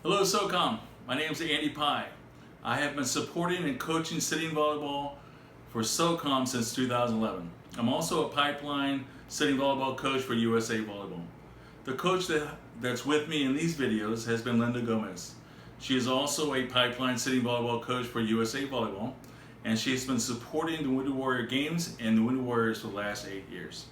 Hello SOCOM, my name is Andy Pye. I have been supporting and coaching sitting volleyball for SOCOM since 2011. I'm also a pipeline sitting volleyball coach for USA Volleyball. The coach that's with me in these videos has been Linda Gomez. She is also a pipeline sitting volleyball coach for USA Volleyball, and she's been supporting the Wounded Warrior Games and the Wounded Warriors for the last 8 years.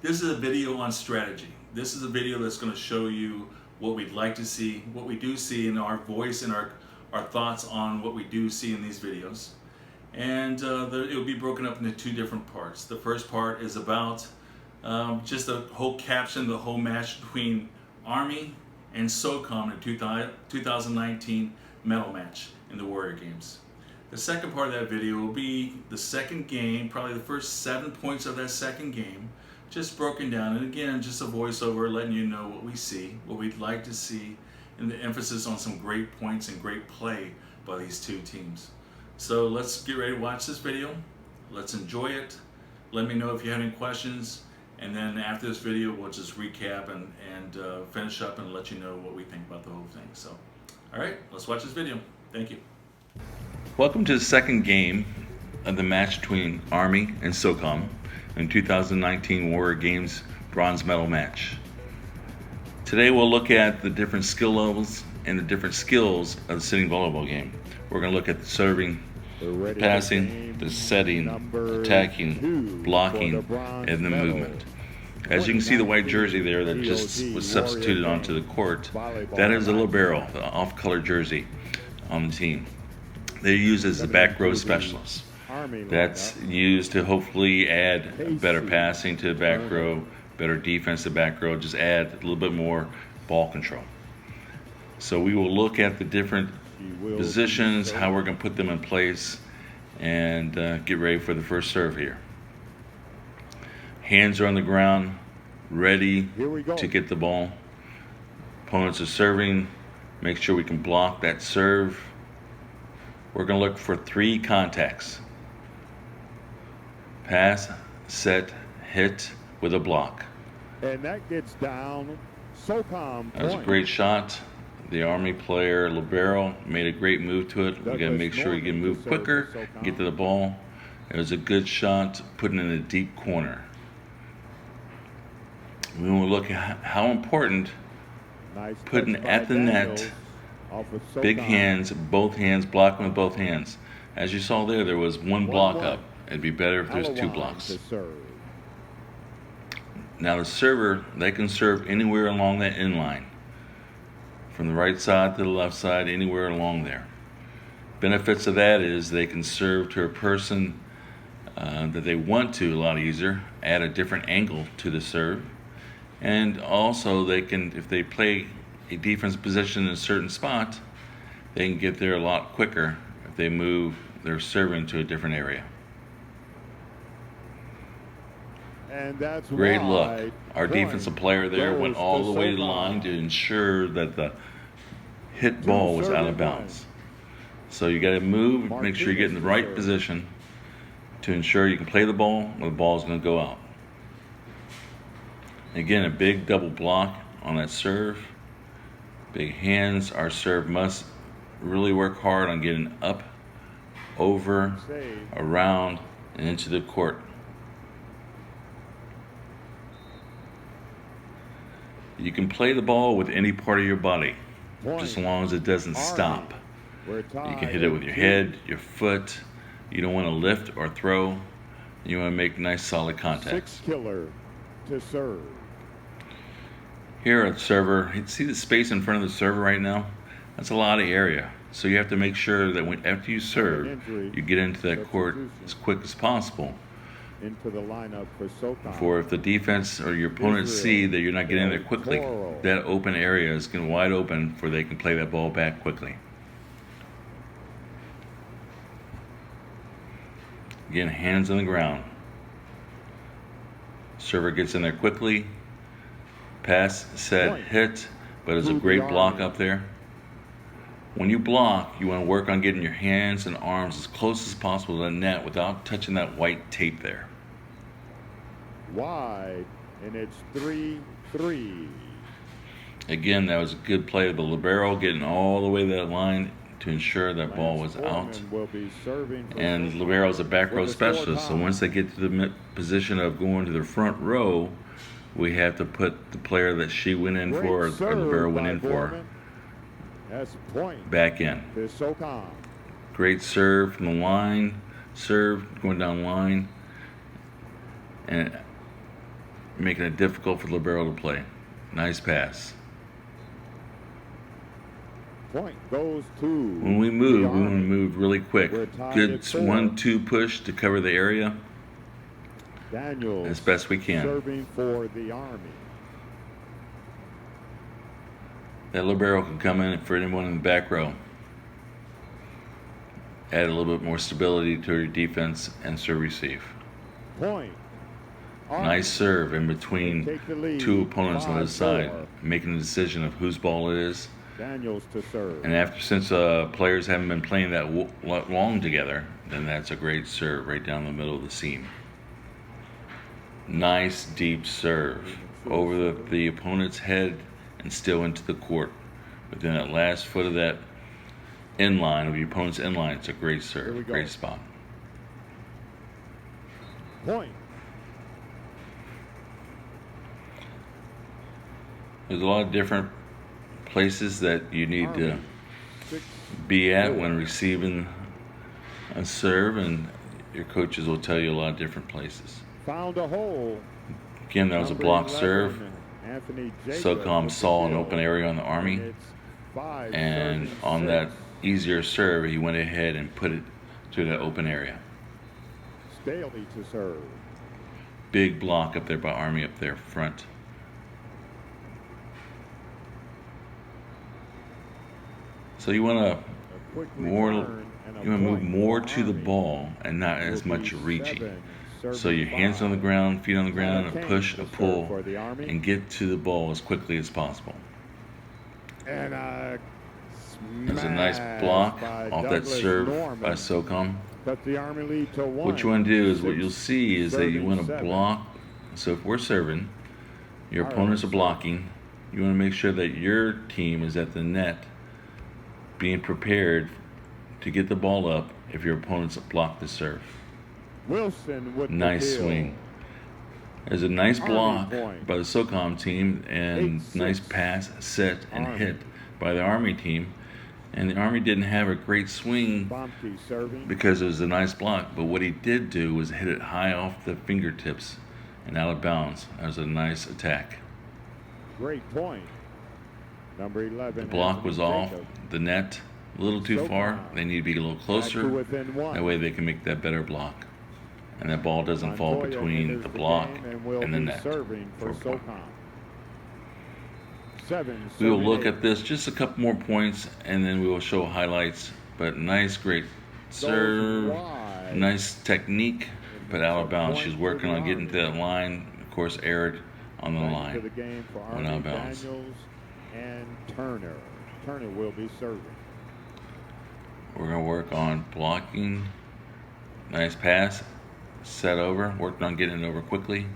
This is a video on strategy. This is a video that's going to show you what we'd like to see, what we do see, in our voice and our thoughts on what we do see in these videos. And it will be broken up into 2 different parts. The first part is about just the whole caption, the whole match between Army and SOCOM in 2019 medal match in the Warrior Games. The second part of that video will be the second game, probably the first 7 points of that second game, just broken down, and again, just a voiceover letting you know what we see, what we'd like to see, and the emphasis on some great points and great play by these 2 teams. So let's get ready to watch this video. Let's enjoy it. Let me know if you have any questions, and then after this video, we'll just recap and finish up and let you know what we think about the whole thing. So, all right, let's watch this video. Thank you. Welcome to the second game of the match between Army and SOCOM in 2019 Warrior Games bronze medal match. Today we'll look at the different skill levels and the different skills of the sitting volleyball game. We're going to look at the serving, the passing, the setting, attacking, blocking, and the movement. As you can see, the white jersey there that just was substituted onto the court, that is a libero, the off-color jersey on the team. They're used as the back row specialists. That's used to hopefully add better passing to the back row, better defense to the back row, just add a little bit more ball control. So we will look at the different positions, how we're going to put them in place, and get ready for the first serve here. Hands are on the ground, ready to get the ball. Opponents are serving. Make sure we can block that serve. We're going to look for 3 contacts. Pass, set, hit with a block. And that gets down SOCOM. That was a great shot. The Army player, libero, made a great move to it. We got to make sure we can move quicker, get to the ball. It was a good shot, putting it in a deep corner. We will look at how important putting at the net, big hands, both hands, blocking with both hands. As you saw there was 1 block up. It'd be better if there's 2 blocks. Now the server, they can serve anywhere along that end line. From the right side to the left side, anywhere along there. Benefits of that is they can serve to a person that they want to a lot easier, add a different angle to the serve. And also they can, if they play a defense position in a certain spot, they can get there a lot quicker if they move their serving to a different area. And that's great look. Our defensive player there went all the way to the line to ensure that the hit ball was out of bounds. So you got to move, make sure you get in the right position to ensure you can play the ball or the ball is going to go out. Again, a big double block on that serve. Big hands. Our serve must really work hard on getting up, over, around, and into the court. You can play the ball with any part of your body, just as long as it doesn't stop. You can hit it with your head, your foot. You don't want to lift or throw. You want to make nice solid contact. 6 killer to serve. Here at the server, you see the space in front of the server right now? That's a lot of area. So you have to make sure that after you serve, you get into that court as quick as possible. Into the lineup for SOCOM. For if the defense or your opponents see that you're not getting there quickly, that open area is getting wide open for they can play that ball back quickly. Again, hands on the ground. Server gets in there quickly. Pass, set, hit, but it's a great block up there. When you block, you want to work on getting your hands and arms as close as possible to the net without touching that white tape there. Wide, and it's 3-3. Again, that was a good play of the libero, getting all the way to that line to ensure that ball was out. And libero is a back row specialist, so once they get to the position of going to the front row, we have to put the player that she went in for, or libero went in for, back in. Great serve from the line, serve going down line, and making it difficult for the libero to play. Nice pass. Point goes to when we move, we want to move really quick. Good 1-2 push to cover the area as best we can. Serving for the Army. That libero can come in for anyone in the back row. Add a little bit more stability to your defense and serve receive. Point. Nice serve in between two opponents on the side, making the decision of whose ball it is. Daniels to serve. And since players haven't been playing that long together, then that's a great serve right down the middle of the seam. Nice deep serve over the opponent's head and still into the court. Within that last foot of that inline, of your opponent's inline, it's a great serve, great spot. Point. There's a lot of different places that you need to be at when receiving a serve, and your coaches will tell you a lot of different places. Found a hole. Again, that was a block serve. SOCOM saw an open area on the Army, and on that easier serve, he went ahead and put it to that open area. Staley to serve. Big block up there by Army up there front. So you want to move more to the ball and not as much reaching. So your hands on the ground, feet on the ground, a push, a pull, and get to the ball as quickly as possible. And there's a nice block off that serve by SOCOM. What you want to do is, what you'll see is that you want to block. So if we're serving, your opponents are blocking, you want to make sure that your team is at the net, being prepared to get the ball up if your opponents block the serve. Wilson with nice swing. There's a nice block by the SOCOM team, and nice pass, set, and hit by the Army team. And the Army didn't have a great swing because it was a nice block, but what he did do was hit it high off the fingertips and out of bounds. That was a nice attack. Great point. Number 11. The block was off the net a little too far. They need to be a little closer. That way they can make that better block. And that ball doesn't fall between the block and the net. We will look at this just a couple more points, and then we will show highlights. But nice, great serve, nice technique, but out of bounds. She's working on getting to that line. Of course, erred on the line. Went out of bounds. And Turner will be serving. We're going to work on blocking. Nice pass. Set over. Worked on getting it over quickly.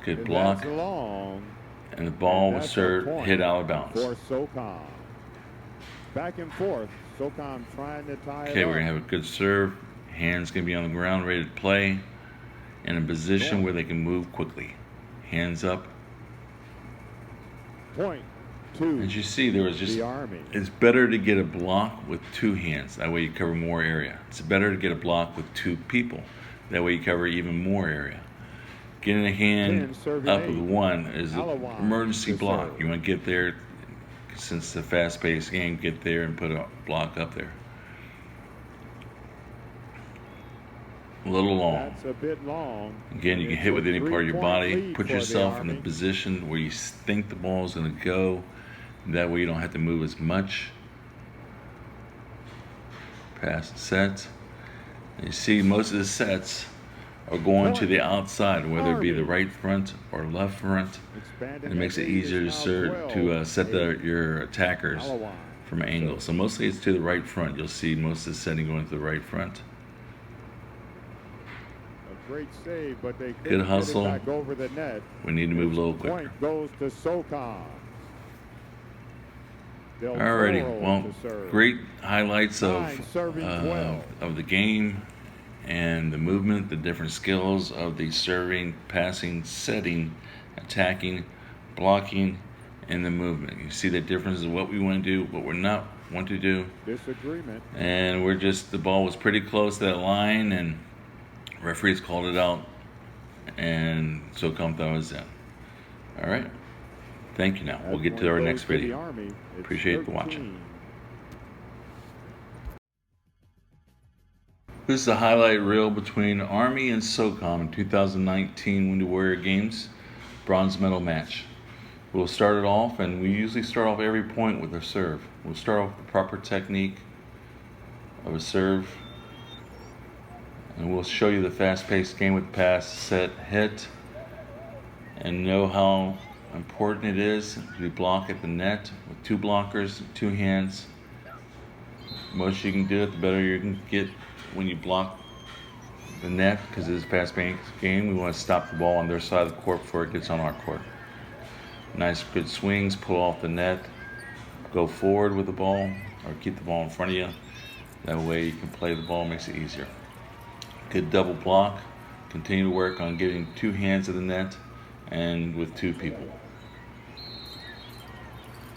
Good block. And the ball was served, hit out of bounds. For SOCOM. Back and forth. SOCOM trying to tie it up. Okay, we're going to have a good serve. Hands going to be on the ground, ready to play. In a position where they can move quickly. Hands up. Point. As you see, there was just, it's better to get a block with two hands. That way you cover more area. It's better to get a block with two people. That way you cover even more area. Getting a hand up with one is an emergency block. You want to get there, since it's a fast-paced game, get there and put a block up there. A little long. That's a bit long. Again, you can hit with any part of your body. Put yourself in a position where you think the ball is going to go. That way you don't have to move as much. Pass and set. You see most of the sets are going to the outside, whether it be the right front or left front. And it makes it easier to set your attackers from angles. So mostly it's to the right front. You'll see most of the setting going to the right front. Great save, but they good hustle. back over the net. We need to move a little quicker. Point goes to SOCOM. Alrighty, well, great highlights Nine, serving 12. of the game and the movement, the different skills of the serving, passing, setting, attacking, blocking, and the movement. You see the difference of what we want to do, what we're not want to do. Disagreement. And the ball was pretty close to that line, and referees called it out, and SOCOM thought it was in. All right. Thank you now. We'll get to our next video. Appreciate the watching. This is a highlight reel between Army and SOCOM in 2019 Wounded Warrior Games bronze medal match. We'll start it off, and we usually start off every point with a serve. We'll start off with the proper technique of a serve, and we'll show you the fast-paced game with pass, set, hit, and know how important it is to block at the net with two blockers, two hands. The most you can do it, the better you can get when you block the net, because it is a fast-paced game. We want to stop the ball on their side of the court before it gets on our court. Nice, good swings, pull off the net, go forward with the ball, or keep the ball in front of you. That way you can play the ball, makes it easier. Good double block. Continue to work on getting two hands to the net and with two people.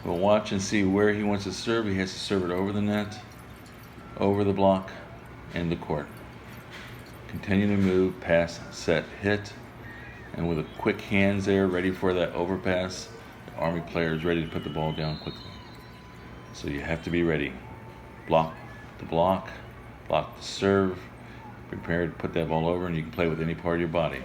We'll watch and see where he wants to serve. He has to serve it over the net, over the block, and the court. Continue to move, pass, set, hit, and with a quick hands there, ready for that overpass, the Army player is ready to put the ball down quickly. So you have to be ready. Block the block, block the serve, prepare to put that ball over, and you can play with any part of your body.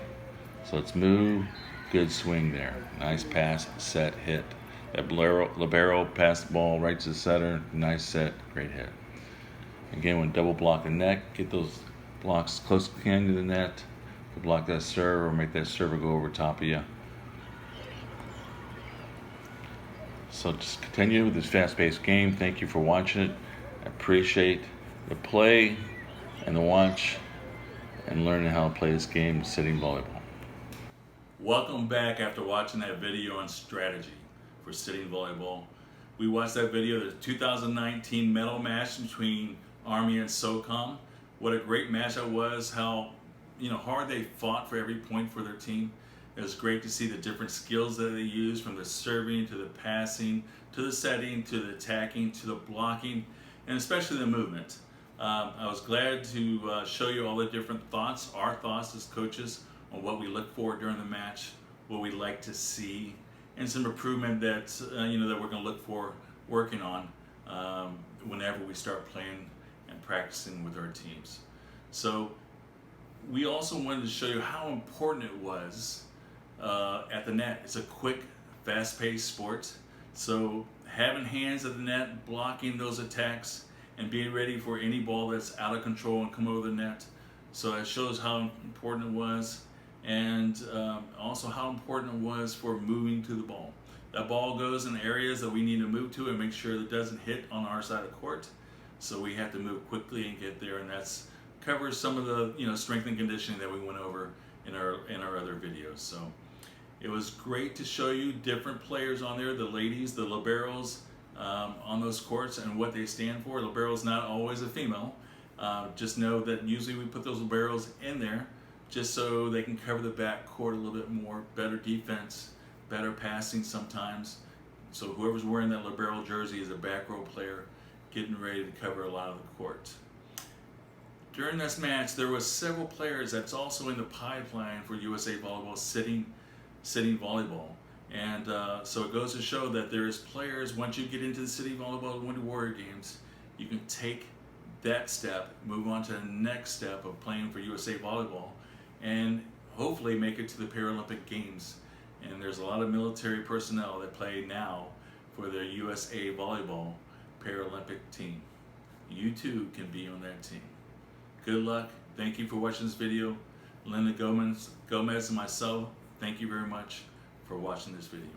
So let's move, good swing there. Nice pass, set, hit. That libero pass the ball right to the center, nice set, great hit. Again, when double block the neck, get those blocks close to the end of the net to block that serve or make that server go over top of you. So just continue with this fast-paced game. Thank you for watching it. I appreciate the play and the watch and learning how to play this game, sitting volleyball. Welcome back after watching that video on strategy for sitting volleyball. We watched that video, the 2019 medal match between Army and SOCOM. What a great match that was, how hard they fought for every point for their team. It was great to see the different skills that they used, from the serving to the passing to the setting to the attacking to the blocking, and especially the movement. I was glad to show you all the different thoughts, our thoughts as coaches, on what we look for during the match, what we like to see, and some improvement that that we're going to look for working on whenever we start playing and practicing with our teams. So we also wanted to show you how important it was at the net. It's a quick, fast-paced sport. So having hands at the net, blocking those attacks, and being ready for any ball that's out of control and come over the net. So it shows how important it was, and also how important it was for moving to the ball. That ball goes in areas that we need to move to and make sure that it doesn't hit on our side of the court. So we have to move quickly and get there, and that's covers some of the strength and conditioning that we went over in our other videos. So it was great to show you different players on there, the ladies, the liberos on those courts and what they stand for. Libero is not always a female. Just know that usually we put those liberos in there just so they can cover the back court a little bit more, better defense, better passing sometimes. So whoever's wearing that libero jersey is a back row player getting ready to cover a lot of the court. During this match, there was several players that's also in the pipeline for USA Volleyball sitting volleyball. And so it goes to show that there's players, once you get into the City Volleyball Wounded Warrior Games, you can take that step, move on to the next step of playing for USA Volleyball, and hopefully make it to the Paralympic Games. And there's a lot of military personnel that play now for the USA Volleyball Paralympic team. You too can be on that team. Good luck. Thank you for watching this video. Linda Gomez and myself, thank you very much for watching this video.